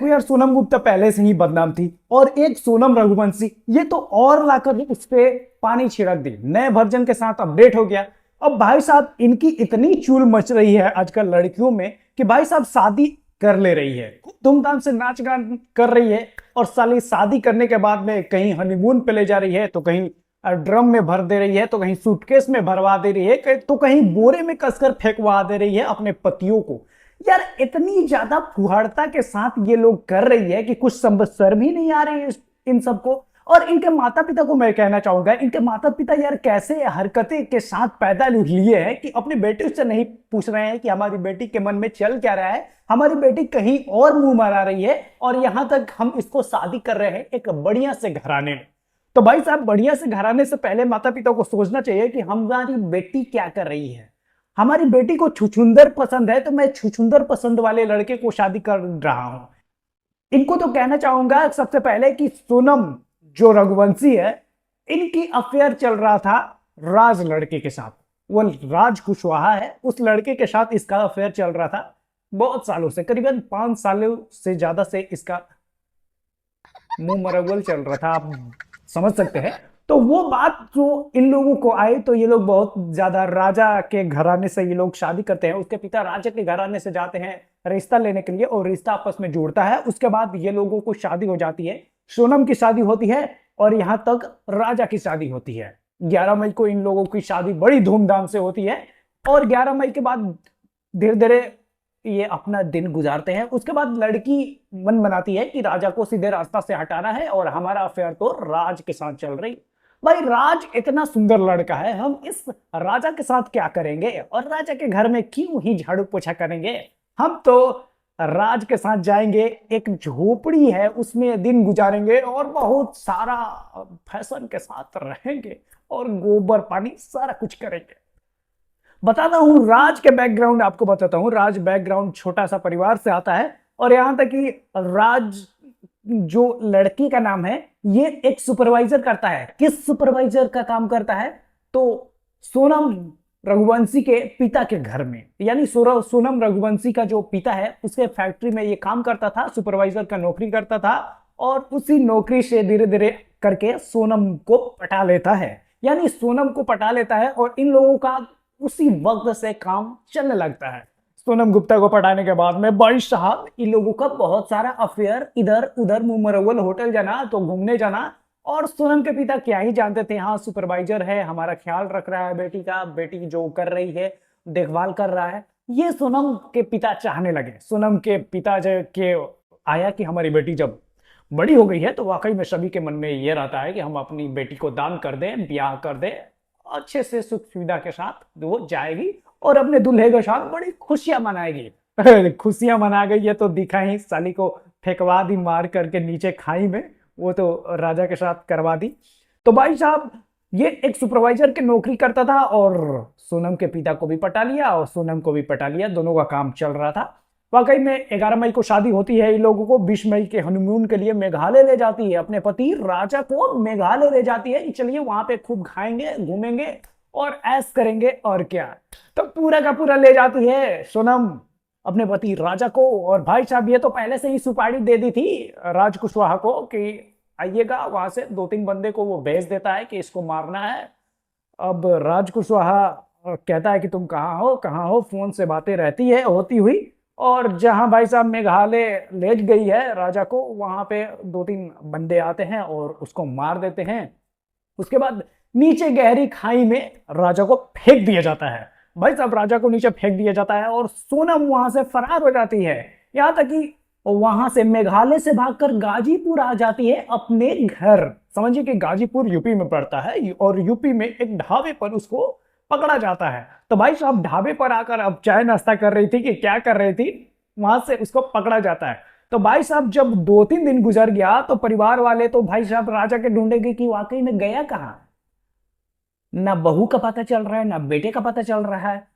देखो यार, सोनम गुप्ता पहले से ही बदनाम थी और एक सोनम रघुवंशी ये तो और लाकर उस पे पानी छिड़क दी, नए वर्जन के साथ अपडेट हो गया। अब भाई साहब इनकी इतनी चूल मच रही है आजकल लड़कियों में कि भाई साहब शादी कर ले रही है, खूब धूमधाम से नाच गान कर रही है, और साली शादी करने के बाद में कहीं हनीमून पे ले जा रही है, तो कहीं ड्रम में भर दे रही है, तो कहीं सूटकेस में भरवा दे रही है, तो कहीं बोरे में कसकर फेंकवा दे रही है अपने पतियों को। यार इतनी ज्यादा फुहारता के साथ ये लोग कर रही है कि कुछ शर्म ही नहीं आ रही है इन सबको। और इनके माता पिता को मैं कहना चाहूंगा, इनके माता पिता यार कैसे हरकतें के साथ पैदा लिए हैं कि अपनी बेटी से नहीं पूछ रहे हैं कि हमारी बेटी के मन में चल क्या रहा है, हमारी बेटी कहीं और मुंह मारा रही है, और यहां तक हम इसको शादी कर रहे हैं एक बढ़िया से घराने में। तो भाई साहब बढ़िया से घराने से पहले माता पिता को सोचना चाहिए कि हमारी बेटी क्या कर रही है। हमारी बेटी को छुछुंदर पसंद है तो मैं छुछुंदर पसंद वाले लड़के को शादी कर रहा हूं। इनको तो कहना चाहूंगा सबसे पहले कि सोनम जो रघुवंशी है, इनकी अफेयर चल रहा था राज लड़के के साथ। वो राज कुशवाहा है, उस लड़के के साथ इसका अफेयर चल रहा था बहुत सालों से, करीबन 5 सालों से ज्यादा से इसका मुंह मरगल चल रहा था, आप समझ सकते हैं। तो वो बात जो इन लोगों को आई तो ये लोग बहुत ज्यादा राजा के घराने से ये लोग शादी करते हैं, उसके पिता राजा के घराने से जाते हैं रिश्ता लेने के लिए, और रिश्ता आपस में जुड़ता है। उसके बाद ये लोगों को शादी हो जाती है, सोनम की शादी होती है, और यहां तक राजा की शादी होती है। 11 मई को इन लोगों की शादी बड़ी धूमधाम से होती है, और 11 मई के बाद धीरे धीरे ये अपना दिन गुजारते हैं। उसके बाद लड़की मन बनाती है कि राजा को सीधे रास्ता से हटाना है, और हमारा अफेयर तो राज के साथ चल रही। भाई राज इतना सुंदर लड़का है, हम इस राजा के साथ क्या करेंगे, और राजा के घर में क्यों ही झाड़ू पोछा करेंगे। हम तो राज के साथ जाएंगे, एक झोपड़ी है उसमें दिन गुजारेंगे, और बहुत सारा फैशन के साथ रहेंगे, और गोबर पानी सारा कुछ करेंगे। बताता हूं राज के बैकग्राउंड, आपको बताता हूं। राज बैकग्राउंड छोटा सा परिवार से आता है, और यहां तक कि राज जो लड़की का नाम है ये एक सुपरवाइजर करता है। किस सुपरवाइजर का काम करता है, तो सोनम रघुवंशी के पिता के घर में, यानी सोनम रघुवंशी का जो पिता है उसके फैक्ट्री में ये काम करता था, सुपरवाइजर का नौकरी करता था, और उसी नौकरी से धीरे धीरे करके सोनम को पटा लेता है, यानी सोनम को पटा लेता है, और इन लोगों का उसी वक्त से काम चलने लगता है। सोनम गुप्ता को पटाने के बाद में भाई साहब इन लोगों का बहुत सारा अफेयर, इधर उधर मुमरवल होटल जाना तो घूमने जाना। और सोनम के पिता क्या ही जानते थे, हाँ सुपरवाइजर है, हमारा ख्याल रख रहा है बेटी का, बेटी जो कर रही है देखभाल कर रहा है, ये सोनम के पिता चाहने लगे। सोनम के पिता के आया कि हमारी बेटी जब बड़ी हो गई है तो वाकई में सभी के मन में ये रहता है कि हम अपनी बेटी को दान कर दें, ब्याह कर दें, अच्छे से सुख सुविधा के साथ वो जाएगी और अपने दूल्हे के साथ बड़ी खुशियां मनाएगी। खुशियां मना गई है तो दिखा ही, साली को फेंकवा दी मार करके नीचे खाई में, वो तो राजा के साथ करवा दी। तो भाई साहब ये एक सुपरवाइजर की नौकरी करता था, और सोनम के पिता को भी पटा लिया और सोनम को भी पटा लिया, दोनों का काम चल रहा था। वाकई में 11 मई को शादी होती है इन लोगों को, 20 मई के हनीमून के लिए मेघालय ले जाती है, अपने पति राजा को मेघालय ले जाती है कि चलिए वहां पे खूब खाएंगे, घूमेंगे और ऐश करेंगे, और क्या। तो पूरा का पूरा ले जाती है सोनम अपने पति राजा को। और भाई साहब ये तो पहले से ही सुपारी दे दी थी राज कुशवाहा को कि आइएगा, वहां से 2-3 बंदे को वो भेज देता है कि इसको मारना है। अब राज कुशवाहा कहता है कि तुम कहाँ हो, फोन से बातें रहती है होती हुई, और जहां भाई साहब मेघालय ले गई है राजा को, वहां पे 2-3 बंदे आते हैं और उसको मार देते हैं। उसके बाद नीचे गहरी खाई में राजा को फेंक दिया जाता है। भाई साहब राजा को नीचे फेंक दिया जाता है, और सोनम वहां से फरार हो जाती है, यहां तक कि वहां से मेघालय से भागकर गाजीपुर आ जाती है अपने घर। समझिए कि गाजीपुर यूपी में पड़ता है, और यूपी में एक ढाबे पर उसको पकड़ा जाता है। तो भाई साहब ढाबे पर आकर अब चाय नाश्ता कर रही थी कि क्या कर रही थी, वहां से उसको पकड़ा जाता है। तो भाई साहब जब 2-3 दिन गुजर गया तो परिवार वाले तो भाई साहब राजा के ढूंढेंगे कि वाकई में गया कहां। ना बहू का पता चल रहा है, ना बेटे का पता चल रहा है।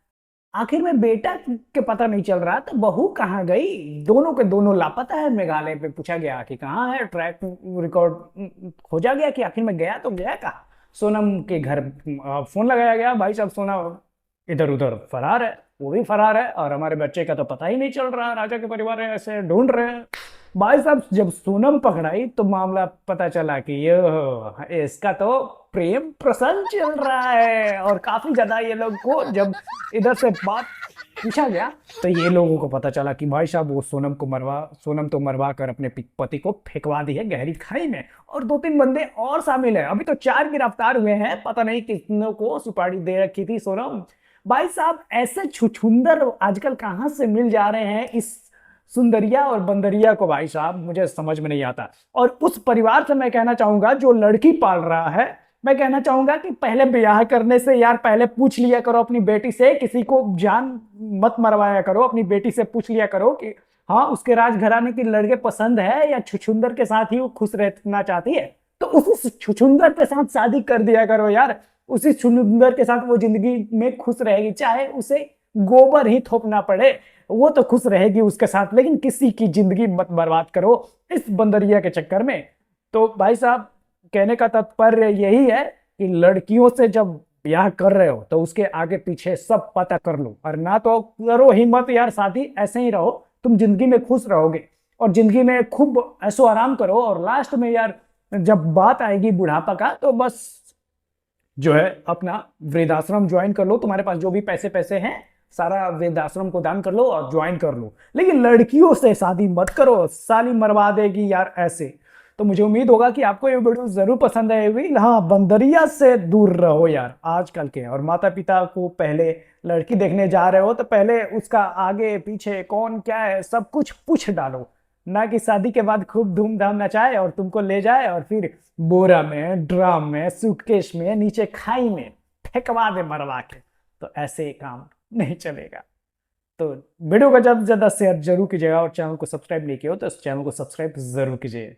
आखिर में बेटा के पता नहीं चल रहा तो बहू कहाँ गई, दोनों के दोनों लापता है। मेघालय पे पूछा गया कि कहाँ है, ट्रैक रिकॉर्ड खोजा गया कि आखिर में गया तो गया कहाँ। सोनम के घर फोन लगाया गया, भाई साहब सोनम इधर उधर फरार है, वो भी फरार है, और हमारे बच्चे का तो पता ही नहीं चल रहा, राजा के परिवार ऐसे ढूंढ रहे हैं। भाई साहब जब सोनम पकड़ाई तो मामला पता चला कि ये इसका तो प्रेम प्रसंग चल रहा है। और काफी ज्यादा ये लोग को जब इधर से बात पूछा गया तो ये लोगों को पता चला कि भाई साहब वो सोनम तो मरवा कर अपने पति को फेंकवा दी है गहरी खाई में। और 2-3 बंदे और शामिल है, अभी तो 4 गिरफ्तार हुए हैं, पता नहीं कितनों को सुपारी दे रखी थी सोनम। भाई साहब ऐसे छुछुंदर आजकल कहां से मिल जा रहे हैं इस सुंदरिया और बंदरिया को, भाई साहब मुझे समझ में नहीं आता। और उस परिवार से मैं कहना चाहूंगा जो लड़की पाल रहा है, मैं कहना चाहूंगा कि पहले ब्याह करने से यार पहले पूछ लिया करो अपनी बेटी से, किसी को जान मत मरवाया करो, अपनी बेटी से पूछ लिया करो कि हाँ उसके राजघराने की लड़के पसंद है या छुछुंदर के साथ ही वो खुश रहना चाहती है, तो उसी छुछुंदर के साथ शादी कर दिया करो यार। उसी छुछुंदर के साथ वो जिंदगी में खुश रहेगी, चाहे उसे गोबर ही थोपना पड़े, वो तो खुश रहेगी उसके साथ। लेकिन किसी की जिंदगी मत बर्बाद करो इस बंदरिया के चक्कर में। तो भाई साहब कहने का तात्पर्य यही है कि लड़कियों से जब ब्याह कर रहे हो तो उसके आगे पीछे सब पता कर लो, और ना तो करो ही मत यार शादी, ऐसे ही रहो, तुम जिंदगी में खुश रहोगे और जिंदगी में खूब ऐसो आराम करो। और लास्ट में यार जब बात आएगी बुढ़ापा का तो बस जो है अपना वृद्धाश्रम ज्वाइन कर लो, तुम्हारे पास जो भी पैसे पैसे हैं सारा वृद्धाश्रम को दान कर लो और ज्वाइन कर लो। लेकिन लड़कियों से शादी मत करो, साली मरवा देगी यार ऐसे। तो मुझे उम्मीद होगा कि आपको ये वीडियो जरूर पसंद आएगी। हाँ बंदरिया से दूर रहो यार आजकल के, और माता पिता को पहले लड़की देखने जा रहे हो तो पहले उसका आगे पीछे कौन क्या है सब कुछ पूछ डालो, ना कि शादी के बाद खूब धूमधाम नचाए और तुमको ले जाए और फिर बोरा में ड्राम में सूटकेस में नीचे खाई में फेंकवा दे मरवा के। तो ऐसे काम नहीं चलेगा। तो वीडियो को ज्यादा से ज्यादा शेयर जरूर कीजिएगा, और चैनल को सब्सक्राइब नहीं किया हो तो इस चैनल को सब्सक्राइब जरूर कीजिए।